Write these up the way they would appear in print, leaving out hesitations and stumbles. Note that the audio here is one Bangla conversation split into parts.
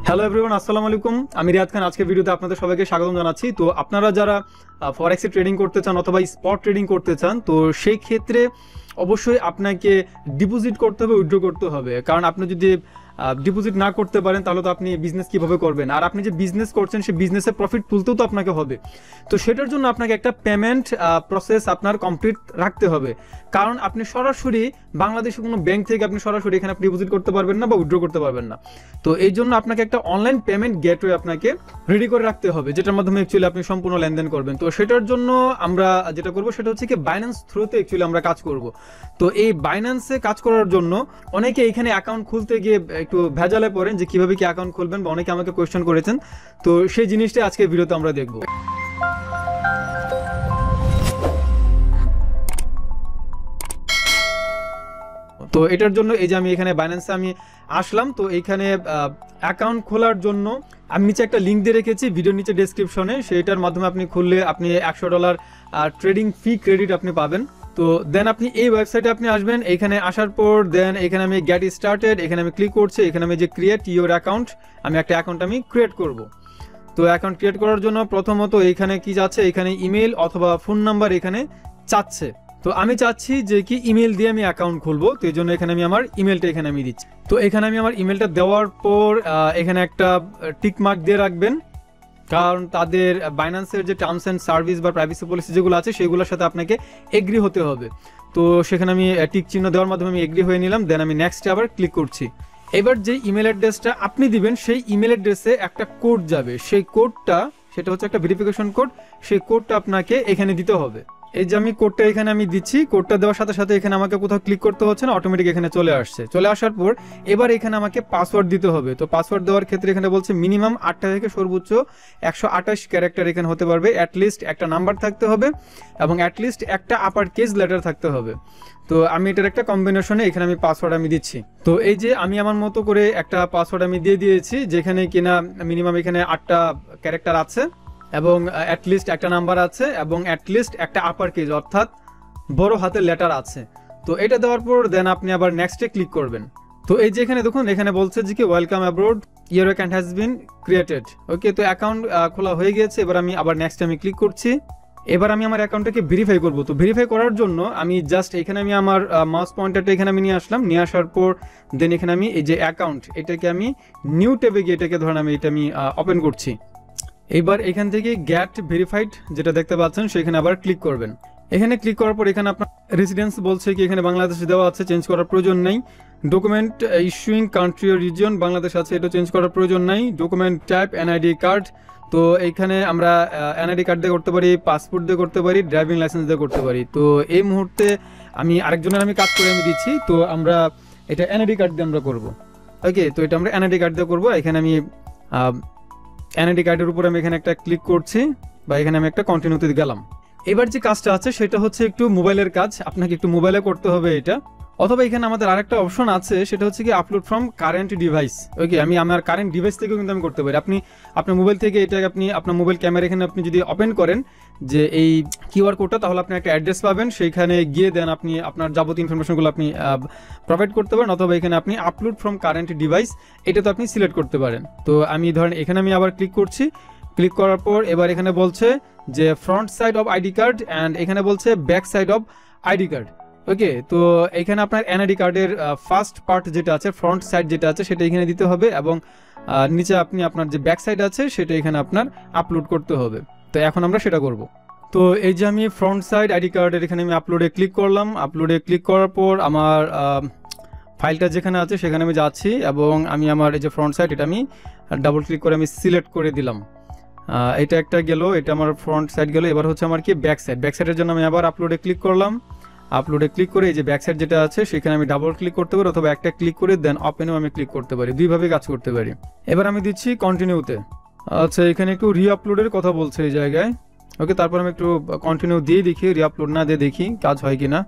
হ্যালো এভরিওয়ান, আসসালামু আলাইকুম। আমি রিয়াদ খান। আজকে ভিডিওতে আপনাদের সবাইকে স্বাগতম জানাচ্ছি। তো আপনারা যারা ফরেক্সে ট্রেডিং করতে চান অথবা স্পট ট্রেডিং করতে চান, তো সেই ক্ষেত্রে অবশ্যই আপনাকে ডিপোজিট করতে হবে, উইথড্র করতে হবে। কারণ আপনি যদি ডিপোজিট না করতে পারেন তাহলে তো আপনি বিজনেস কিভাবে করবেন, আর আপনি যে বিজনেস করছেন সেই বিজনেসের প্রফিট তুলতেও তো আপনাকে হবে। তো সেটার জন্য আপনাকে একটা পেমেন্ট প্রসেস আপনার কমপ্লিট রাখতে হবে। কারণ আপনি সরাসরি বাংলাদেশের কোনো ব্যাংক থেকে আপনি সরাসরি এখানে আপনি ডিপোজিট করতে পারবেন না বা উইথড্র করতে পারবেন না। তো এই জন্য আপনাকে একটা অনলাইন পেমেন্ট গেটওয়ে আপনাকে রেডি করে রাখতে হবে, যেটার মাধ্যমে অ্যাকচুয়ালি আপনি সম্পূর্ণ লেনদেন করবেন। তো সেটার জন্য আমরা যেটা করব সেটা হচ্ছে কি বাইন্যান্স থ্রুতে অ্যাকচুয়ালি আমরা কাজ করব। তো এই বাইন্যান্সে কাজ করার জন্য অনেকে এখানে অ্যাকাউন্ট খুলতে গিয়ে একটু ভেজালে পড়েন যে কিভাবে কি অ্যাকাউন্ট খুলবেন, বা অনেকে আমাকে কোয়েশ্চেন করেছেন। তো সেই জিনিসটা আজকে ভিডিওতে আমরা দেখব। তো এটার জন্য এই যে আমি এখানে বাইন্যান্সে আমি আসলাম। তো এইখানে অ্যাকাউন্ট খোলার জন্য আমি নিচে একটা লিঙ্ক দিয়ে রেখেছি ভিডিওর নিচে ডেসক্রিপশনে। সেইটার মাধ্যমে আপনি খুললে আপনি $100 ট্রেডিং ফি ক্রেডিট আপনি পাবেন। তো দেন আপনি এই ওয়েবসাইটে আপনি আসবেন। এখানে আসার পর দেন এখানে আমি গেট স্টার্টেড, এখানে আমি ক্লিক করছি। এখানে আমি যে ক্রিয়েট ইউর অ্যাকাউন্ট, আমি একটা অ্যাকাউন্ট আমি ক্রিয়েট করব। তো অ্যাকাউন্ট ক্রিয়েট করার জন্য প্রথমত এখানে কি যাচ্ছে, এখানে ইমেল অথবা ফোন নাম্বার এখানে চাচ্ছে। তো আমি চাচ্ছি যে কি ইমেল দিয়ে আমি অ্যাকাউন্ট খুলবো। তো এই জন্য এখানে আমি আমার ইমেলটা এখানে আমি দিচ্ছি। তো এখানে আমি আমার ইমেলটা দেওয়ার পর এখানে একটা টিক মার্ক দিয়ে রাখবেন, কারণ তাদের বাইন্যান্সের যে টার্মস অ্যান্ড সার্ভিস বা প্রাইভেসি পলিসি যেগুলো আছে সেগুলোর সাথে আপনাকে এগ্রি হতে হবে। তো সেখানে আমি টিক চিহ্ন দেওয়ার মাধ্যমে আমি এগ্রি হয়ে নিলাম। দেন আমি নেক্সটে আবার ক্লিক করছি। এবার যে ইমেল অ্যাড্রেসটা আপনি দিবেন সেই ইমেল অ্যাড্রেসে একটা কোড যাবে। সেই কোডটা সেটা হচ্ছে একটা ভেরিফিকেশন কোড। সেই কোডটা আপনাকে এখানে দিতে হবে। এই যে আমি কোডটা এখানে আমি দিচ্ছি। কোডটা দেওয়ার সাথে সাথে এখানে আমাকে কোথাও ক্লিক করতে হচ্ছে না, অটোমেটিক এখানে চলে আসছে। চলে আসার পর এবার এখানে আমাকে পাসওয়ার্ড দিতে হবে। তো পাসওয়ার্ড দেওয়ার ক্ষেত্রে এখানে বলছে মিনিমাম 8টা থেকে সর্বোচ্চ 128 ক্যারেক্টার এখানে হতে পারবে। অ্যাটলিস্ট একটা নাম্বার থাকতে হবে এবং অ্যাটলিস্ট একটা আপার কেস লেটার থাকতে হবে। তো আমি এটার একটা কম্বিনেশনে এখানে আমি পাসওয়ার্ড আমি দিচ্ছি। তো এই যে আমি আমার মতো করে একটা পাসওয়ার্ড আমি দিয়ে দিয়েছি, যেখানে কিনা মিনিমাম এখানে 8টা ক্যারেক্টার আছে এবং অ্যাটলিস্ট একটা নাম্বার আছে এবং অ্যাটলিস্ট একটা আপার কেস অর্থাৎ বড় হাতের লেটার আছে। তো এটা দেওয়ার পর দেন আপনি আবার নেক্সটে ক্লিক করবেন। তো এই যে এখানে দেখুন, এখানে বলছে যে কি welcome abroad, your account has been created. Okay, তো অ্যাকাউন্ট খোলা হয়ে গিয়েছে। এবার আমি আবার নেক্সটে আমি ক্লিক করছি। এবার আমি আমার অ্যাকাউন্টটাকে ভেরিফাই করব। তো ভেরিফাই করার জন্য আমি জাস্ট এখানে আমি আমার মাউস পয়েন্টারটা এখানে আমি নিয়ে আসলাম। নিয়ে আসার পর দেন এখানে আমি এই যে অ্যাকাউন্ট, এটাকে আমি নিউ ট্যাবে গিয়ে এটাকে ধরেন আমি এটা আমি ওপেন করছি। এইবার এখান থেকে গেট ভেরিফাইড যেটা দেখতে পাচ্ছেন সেখানে আবার ক্লিক করবেন। এখানে ক্লিক করার পর এখানে আপনার রেসিডেন্স বলছে কি এখানে বাংলাদেশ দেওয়া আছে, চেঞ্জ করার প্রয়োজন নেই। ডকুমেন্ট ইস্যুইং কান্ট্রি ও রিজিয়ন বাংলাদেশ আছে, এটা চেঞ্জ করার প্রয়োজন নাই। ডকুমেন্ট টাইপ এনআইডি কার্ড, তো এইখানে আমরা এনআইডি কার্ড দিয়ে করতে পারি, পাসপোর্ট দিয়ে করতে পারি, ড্রাইভিং লাইসেন্স দিয়ে করতে পারি। তো এই মুহূর্তে আমি আরেকজনের আমি কাজ করে আমি দিচ্ছি। তো আমরা এটা এনআইডি কার্ড দিয়ে আমরা করবো। ওকে, তো এটা আমরা এনআইডি কার্ড দিয়ে করবো। এখানে আমি এনআইডি কার্ডের উপর আমি এখানে একটা ক্লিক করছি বা এখানে আমি একটা কন্টিনিউতে গেলাম। এবার যে কাজটা আছে সেটা হচ্ছে একটু মোবাইলের কাজ, আপনাকে একটু মোবাইলে করতে হবে এটা। অথবা এখানে আমাদের আরেকটা অপশন আছে, সেটা হচ্ছে কি আপলোড ফ্রম কারেন্ট ডিভাইস। ওকে, আমি আমার কারেন্ট ডিভাইস থেকেও কিন্তু আমি করতে পারি। আপনি আপনার মোবাইল থেকে এটা আপনি আপনার মোবাইল ক্যামেরা এখানে আপনি যদি ওপেন করেন যে এই কিউআর কোডটা, তাহলে আপনি একটা অ্যাড্রেস পাবেন, সেইখানে গিয়ে দেন আপনি আপনার যাবতীয় ইনফরমেশনগুলো আপনি প্রোভাইড করতে পারেন। অথবা এখানে আপনি আপলোড ফ্রম কারেন্ট ডিভাইস এটা তো আপনি সিলেক্ট করতে পারেন। তো আমি ধরেন এখানে আমি আবার ক্লিক করছি। ক্লিক করার পর এবার এখানে বলছে যে front side of ID card and এখানে বলছে back side of ID card. Okay, তো এখানে আপনার এনআইডি কার্ডের ফার্স্ট পার্ট যেটা আছে, ফ্রন্ট সাইড যেটা আছে সেটা এখানে দিতে হবে এবং নিচে আপনি আপনার যে ব্যাক সাইড আছে সেটা এখানে আপনার আপলোড করতে হবে। তো এখন আমরা সেটা করব। তো এই যে আমি ফ্রন্ট সাইড আইডি কার্ডের এখানে আমি আপলোডে ক্লিক করলাম। আপলোডে ক্লিক করার পর আমার ফাইলটা যেখানে আছে সেখানে আমি যাচ্ছি এবং আমি আমার এই যে ফ্রন্ট সাইড এটা আমি ডাবল ক্লিক করে আমি সিলেক্ট করে দিলাম। এটা একটা গেল, এটা আমার ফ্রন্ট সাইড গেল। এবার হচ্ছে আমার কি ব্যাক সাইড। ব্যাক সাইডের জন্য আমি আবার আপলোডে ক্লিক করলাম। আপলোডে ক্লিক করে এই যে ব্যাক সাইড যেটা আছে সেখানে আমি ডাবল ক্লিক করতে পারি অথবা একটা ক্লিক করে দেন ওপেনেও আমি ক্লিক করতে পারি, দুইভাবে কাজ করতে পারি। এবার আমি দিচ্ছি কন্টিনিউতে। আচ্ছা, এখানে একটু রিআপলোডের কথা বলছে এই জায়গায়। ওকে, তারপর আমি একটু কন্টিনিউ দিয়ে দেখি, রিআপলোড না দিয়ে দেখি কাজ হয় কিনা।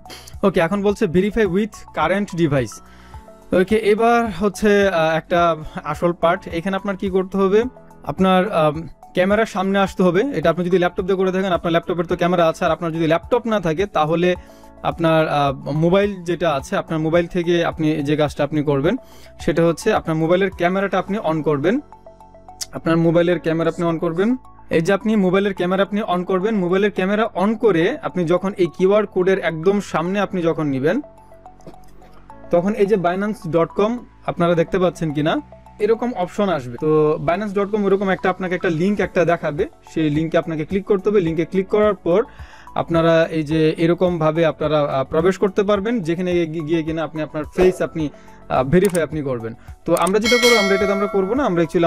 ওকে, এখন বলছে ভেরিফাই উইথ কারেন্ট ডিভাইস। ওকে, এবার হচ্ছে একটা আসল পার্ট। এখানে আপনার কি করতে হবে, আপনার ক্যামেরার সামনে আসতে হবে। এটা আপনি যদি ল্যাপটপ দিয়ে করে থাকেন, আপনার ল্যাপটপের তো ক্যামেরা আছে। আর আপনার যদি ল্যাপটপ না থাকে তাহলে আপনার মোবাইল যেটা আছে, আপনার মোবাইল থেকে আপনি যে কাজটা আপনি করবেন সেটা হচ্ছে আপনার মোবাইলের ক্যামেরাটা আপনি অন করবেন। আপনার মোবাইলের ক্যামেরা আপনি অন করবেন। এই যে আপনি মোবাইলের ক্যামেরা আপনি অন করবেন, মোবাইলের ক্যামেরা অন করে আপনি যখন এই কিউআর কোডের একদম সামনে আপনি যখন নেবেন, তখন এই যে binance.com আপনারা দেখতে পাচ্ছেন কিনা, এরকম অপশন আসবে। তো binance.com এরকম আপনাকে একটা লিঙ্ক দেখাবে, সেই লিঙ্কে আপনাকে ক্লিক করতে হবে। লিঙ্কে ক্লিক করার পর আপনারা এই যে এরকম ভাবে আপনারা প্রবেশ করতে পারবেন, যেখানে গিয়ে কিনা আপনি আপনার ফেস আপনি ভেরিফাই আপনি করবেন। তো আমরা যেটা করবো, আমরা এটা আমরা করবো না, আমরা অ্যাকচুয়ালি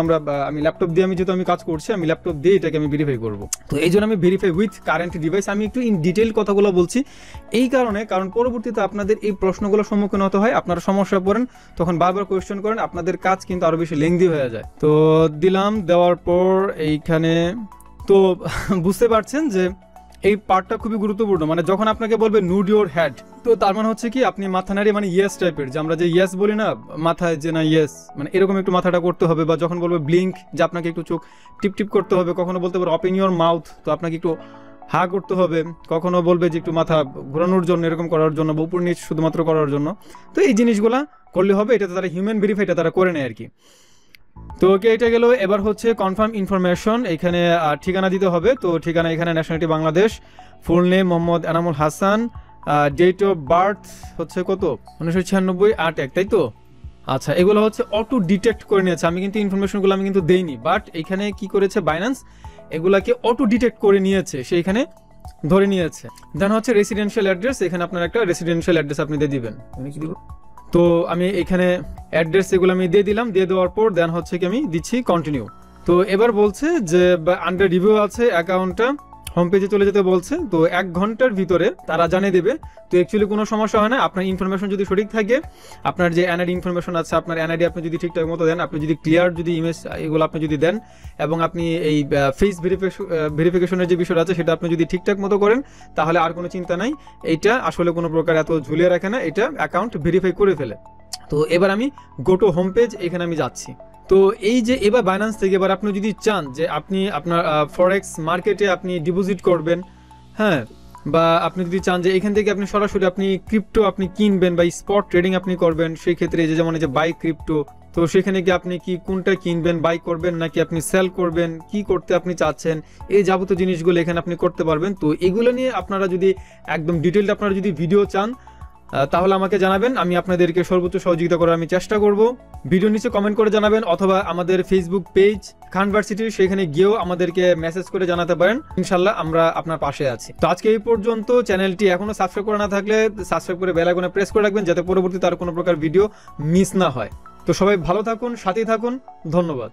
আমি ল্যাপটপ দিয়ে যেহেতু আমি কাজ করছি, আমি ল্যাপটপ দিয়ে এটাকে আমি ভেরিফাই করবো। তো এই জন্য আমি ভেরিফাই উইথ কারেন্ট ডিভাইস, আমি একটু ইন ডিটেইল কথাগুলো বলছি এই কারণ পরবর্তীতে আপনাদের এই প্রশ্নগুলোর সম্মুখীন হতে হয়, আপনারা সমস্যা পড়েন, তখন বারবার কোয়েশ্চেন করেন, আপনাদের কাজ কিন্তু আরো বেশি লেংদি হয়ে যায়। তো দিলাম, দেওয়ার পর এইখানে তো বুঝতে পারছেন যে এই পার্টটা খুবই গুরুত্বপূর্ণ। মানে যখন আপনাকে বলবে নুড ইউর হেড, তো তার মানে হচ্ছে কি আপনি মাথা নাড়িয়ে, মানে ইয়েস টাইপের, যে আমরা যে ইয়েস বলি না মাথায়, যে না ইয়েস, মানে এরকম একটু মাথাটা করতে হবে। বা যখন বলবে ব্লিঙ্ক, যে আপনাকে একটু চোখ টিপ টিপ করতে হবে। কখনো বলতে পারবে ওপেন ইউর মাউথ, তো আপনাকে একটু হা করতে হবে। কখনো বলবে যে একটু মাথা ঘোরানোর জন্য, এরকম করার জন্য, বা উপর নিচ শুধুমাত্র করার জন্য। তো এই জিনিসগুলা করলে হবে, এটাতে তারা হিউম্যান ভেরিফাইটা তারা করে নেয় আর কি। তো ওকে, এটা গেল। এবার হচ্ছে কনফার্ম ইনফরমেশন, এখানে ঠিকানা দিতে হবে। তো ঠিকানা এখানে nationality Bangladesh, full name Mohammad Enamul Hasan, date of birth হচ্ছে কত 1996 8/1, তাই তো? আচ্ছা, এগুলো হচ্ছে অটো ডিটেক্ট করে নিয়েছে। আমি কিন্তু ইনফরমেশনগুলো আমি কিন্তু দেইনি, বাট এখানে কি করেছে বাইন্যান্স, এগুলাকে অটো ডিটেক্ট করে নিয়েছে, সেইখানে ধরে নিয়েছে। দেন হচ্ছে রেসিডেন্সিয়াল অ্যাড্রেস, এখানে আপনার একটা রেসিডেন্সিয়াল অ্যাড্রেস আপনি দিয়ে দিবেন। তো আমি এখানে অ্যাড্রেস এগুলো আমি দিয়ে দিলাম, দিয়ে দেওয়ার পর দেন হচ্ছে কি আমি দিচ্ছি কন্টিনিউ। তো এবার বলছে যে আন্ডার রিভিউ আছে অ্যাকাউন্টটা, হোম পেজে চলে যেতে বলছে। তো 1 ঘন্টার ভিতরে তারা জানিয়ে দেবে। তো অ্যাকচুয়ালি কোনো সমস্যা হয় না, আপনার ইনফরমেশন যদি সঠিক থাকে, আপনার যে এনআইডি ইনফরমেশন আছে, আপনার এনআইডি আপনি যদি ঠিকঠাক মতো দেন, আপনি যদি ক্লিয়ার যদি ইমেজ এগুলো আপনি যদি দেন, এবং আপনি এই ফেস ভেরিফিকেশনের যে বিষয়টা আছে সেটা আপনি যদি ঠিকঠাক মতো করেন, তাহলে আর কোনো চিন্তা নাই। এইটা আসলে কোনো প্রকার এত ঝুলিয়ে রাখে না, এটা অ্যাকাউন্ট ভেরিফাই করে ফেলে। তো এবার আমি গো টু হোম পেজ, এখানে আমি যাচ্ছি। তো এই যে এবার বাইন্যান্স থেকে এবার আপনি যদি চান যে আপনি আপনার ফরেক্স মার্কেটে আপনি ডিপোজিট করবেন, হ্যাঁ, বা আপনি যদি চান যে এখান থেকে আপনি সরাসরি আপনি ক্রিপ্টো আপনি কিনবেন বা স্পট ট্রেডিং আপনি করবেন, সেই ক্ষেত্রে যে যেমন এই যে বাই ক্রিপ্টো, তো সেখানে গিয়ে আপনি কি কোনটা কিনবেন, বাই করবেন নাকি আপনি সেল করবেন, কি করতে আপনি চাচ্ছেন, এই যাবতীয় জিনিসগুলো এখানে আপনি করতে পারবেন। তো এগুলো নিয়ে আপনারা যদি একদম ডিটেইলড আপনারা যদি ভিডিও চান, তাহলে আমাকে জানাবেন, আমি আপনাদেরকে সর্বোচ্চ সহযোগিতা করার আমি চেষ্টা করব। ভিডিও নিচে কমেন্ট করে জানাবেন, অথবা আমাদের ফেসবুক পেজ খান ভার্সিটি, সেখানে গিয়েও আমাদেরকে মেসেজ করে জানাতে পারেন। ইনশাল্লাহ আমরা আপনার পাশে আছি। তো আজকে এই পর্যন্ত। চ্যানেলটি এখনো সাবস্ক্রাইব করে না থাকলে সাবস্ক্রাইব করে বেল আইকনে প্রেস করে রাখবেন, যাতে পরবর্তীতে আর কোনো প্রকার ভিডিও মিস না হয়। তো সবাই ভালো থাকুন, সাথেই থাকুন, ধন্যবাদ।